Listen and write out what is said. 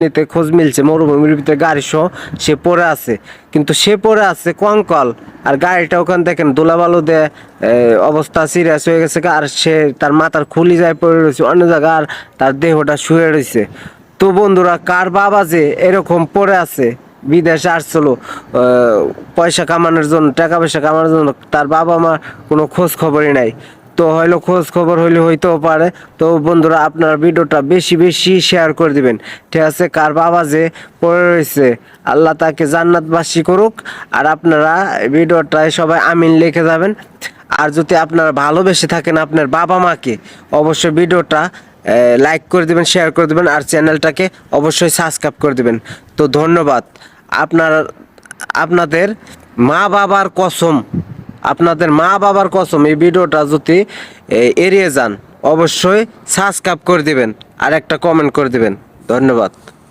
নিতে খোঁজ মিলছে মরুভূমির ভিতরে গাড়ি সহ সে পড়ে আছে, কিন্তু সে পড়ে আছে কঙ্কাল, আর গাড়িটা ওখানে দেখেন ধুলাবালু দিয়ে অবস্থা সিরিয়াস হয়ে গেছে, আর সে তার মাথার খুলি যায় পড়ে রয়েছে অন্য জায়গায়, আর তার দেহটা শুয়ে রয়েছে। তো বন্ধুরা, কার বাবা যে এরকম পড়ে আছে, বিদেশে আসছিল পয়সা কামানোর জন্য, টাকা পয়সা কামানোর জন্য, তার বাবা মা কোনো খোঁজ খবরই নাই। তো হয়তো খোঁজ খবর হইলে হইতেও পারে। তো বন্ধুরা, আপনার ভিডিওটা বেশি বেশি শেয়ার করে দিবেন, ঠিক আছে? কার বাবা যে পড়ে রয়েছে, আল্লাহ তাকে জান্নাতবাসী করুক। আর আপনারা ভিডিওটায় সবাই আমিন লিখে যাবেন। আর যদি আপনারা ভালোবেসে থাকেন আপনার বাবা মাকে, অবশ্যই ভিডিওটা লাইক করে দিবেন, শেয়ার করে দিবেন, আর চ্যানেলটাকে অবশ্যই সাবস্ক্রাইব করে দিবেন। তো ধন্যবাদ। আপনার আপনাদের মা বাবার কসম, আপনাদের মা বাবার কসম, এই ভিডিওটা যদি এড়িয়ে যান অবশ্যই সাবস্ক্রাইব করে দিবেন আর একটা কমেন্ট করে দিবেন। ধন্যবাদ।